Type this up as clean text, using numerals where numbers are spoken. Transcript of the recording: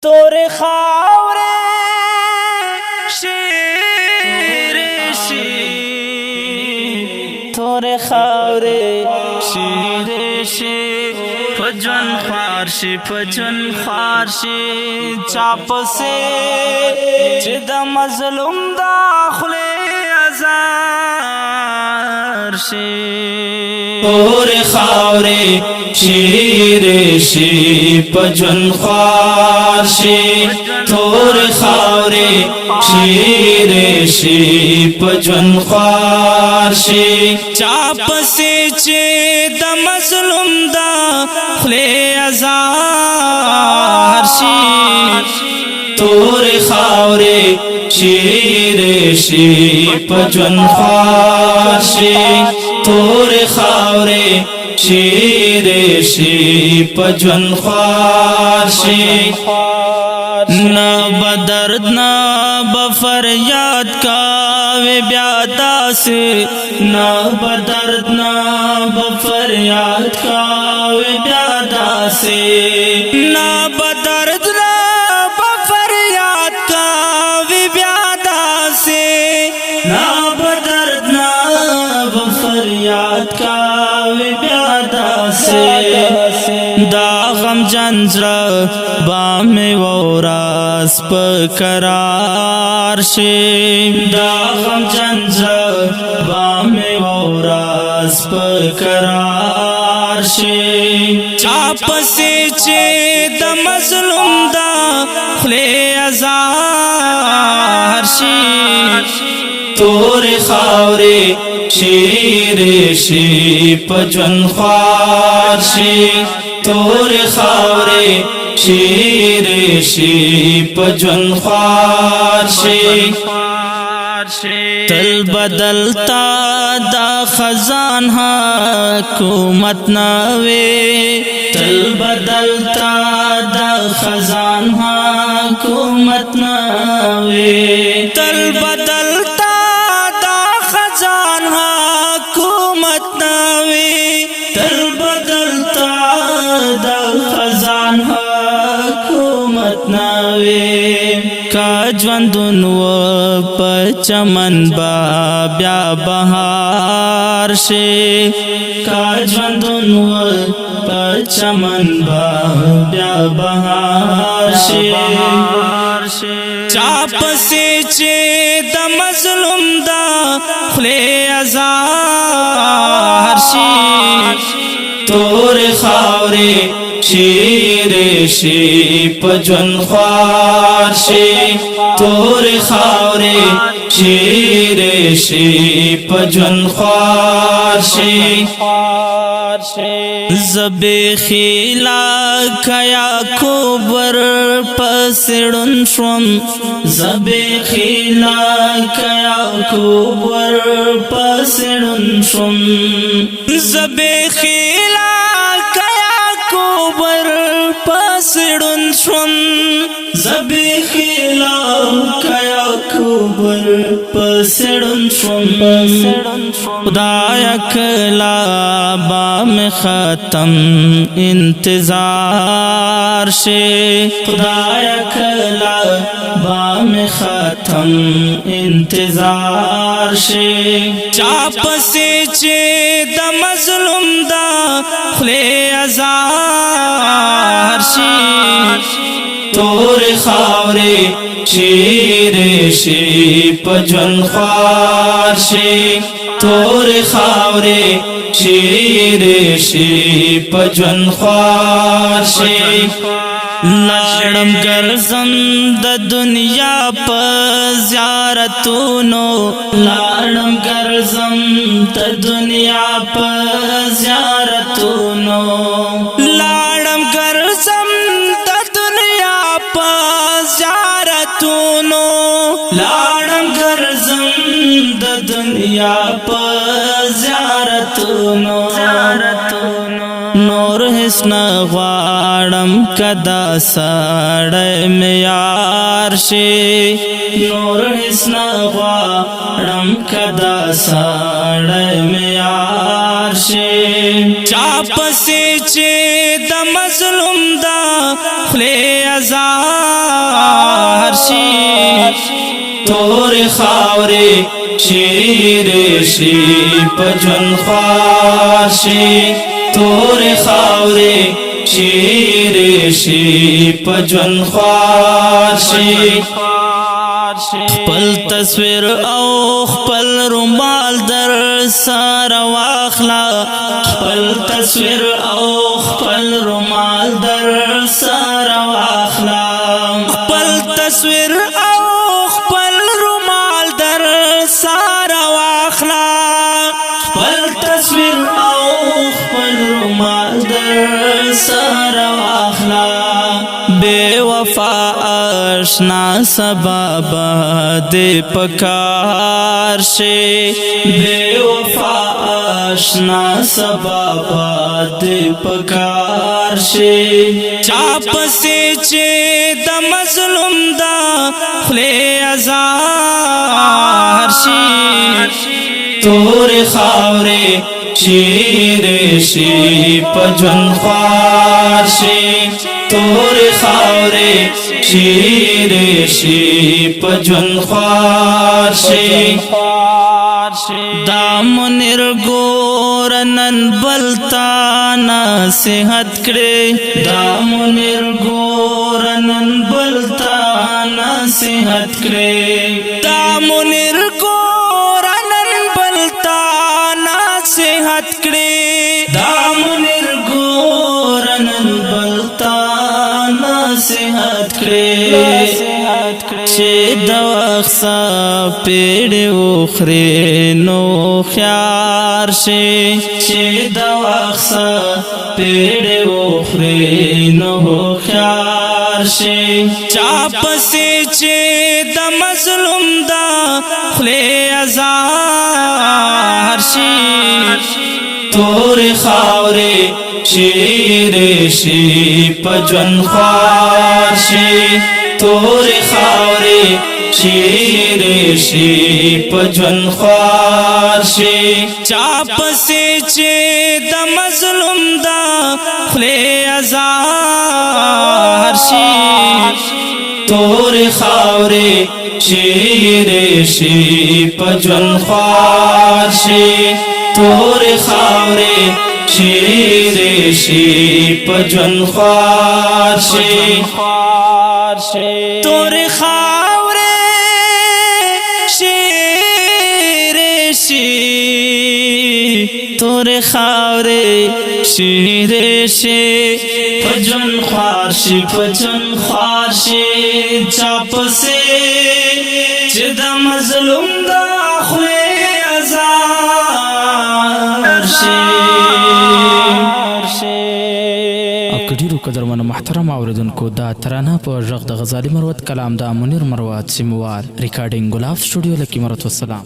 तोरे खावरे शेर शी तोरे खावरे शेर शी फजन खारशी चाप से जिदा मजलूम दाखले अज़ार शे तोरे खावरे शेर शी फजन खारशी तोरे खावरे शेर शी फजन खारशी चाप से द मजलूम दाखले अज़ार शे तोरे खावरे शेर शी फजन खारशी तोरे खावरे शेर शी फजन खारशी न बदर्द न बफरियाद का वे ब्यादा से न बदर्द न बफरियाद का वे ब्यादा से न बदर्द न बफरियाद का वे ब्यादा से न बदर्द न बफरियाद का वे ब्यादा से दागम जंजरा बामे वोरास पकरार शे दागम जंजरा बामे वोरास पकरार शे चाप से चे द मजलूम दाखले अज़ार शे तोरे खावरे शेर शी फजन खारशी तोरे खावरे शेर शी फजन खारशी तल बदलता दा खजान हुकूमत नवे तल बदलता दा खजान हुकूमत नवे तल बदलता दा खजान हुकूमत नवे तल बदलता दा खजान हुकूमत नवे काजवंदुन व पचमन बाब्या बहार शे काजवंदुन व पचमन बाब्या बहार शे चाप से चे द मजलूम दाखले अज़ार शे तोरे खावरे शेर शी फजन खारशी तोरे खावरे शेर शी फजन खारशी ज़बे खिला कया कुबर पसड़न शुम ज़बे खिला कया कुबर पसड़न शुम ज़बे खिला कुबर पसड़न शुम ज़बे खिला कया कुबर पसड़न शुम खुदाया कला बाम ख़त्म इंतज़ार शे खुदाया कला बाम ख़त्म इंतज़ार शे चाप से चे द मजलूम दाखले अज़ार शे तोरे खावरे शेर शी फजन खारशी तोरे खावरे शेर शी फजन खारशी लाड़म गर्जम द दुनिया पर ज़ियारतुनो लाड़म गर्जम द दुनिया पर ज़ियारतुनो लाड़म गर्जम द दुनिया पर ज़ियारतुनो लाड़म गर्जम द दुनिया पर ज़ियारतुनो नूर हिस्न वाड़म कदा साड़े में यार शे नूर हिस्न वाड़म कदा साड़े में यार शे चाप से चे द मजलूम दा خلی ازار شي تور خاورې شیر شي پجن خوار شي تور خاورې شیر شي پجن خوار شي خپل تصویر او خپل رومال در سره واخلا خپل تصویر او خپل رومال در سره واخلا خپل تصویر او خپل رومال در سره واخلا خپل تصویر او خپل رومال در سره واخلا بے وفا آشنا سبب دے پکار شے بے وفا آشنا سبب دے پکار شے چاپ سے چے د مظلوم دا خلے ازار شی تور خاورے شیر شی پجن خوار شی تور خاورے شیر شی پجن خوار شی دام نرگور نن بلتا نصیحت کرے دام نرگور نن بلتا نصیحت کرے دام نرگور نن بلتا نصیحت کرے دام نرگور نن بلتا نصیحت کرے چه د وخت پیړ وخره نو خيار شي چه د وخت پیړ وخره نو خيار شي چاپ سي چه د مظلوم دا خله ازار شي تور خاورې شیر شي پجن خوار شي تور خاورې شیر شي پجن خوار شي چاپ سي چې د مظلوم دا خله ازار شي تور خاورې شیر شي پجن خوار شي تور خاورې شیر شي پجن خوار شي تور خاورې شیر شي تور خاورې شیر شي پجن خوار شي پجن خوار شي چاپ سي چې د مظلوم دا خله ازار شي ډیرو قدرمنو محترم اوریدونکو دا ترانه په غږ د غزالي مروت کلام د منیر مروت سیموار ریکارډینګ ګلاب سټوډیو لکه مرت والسلام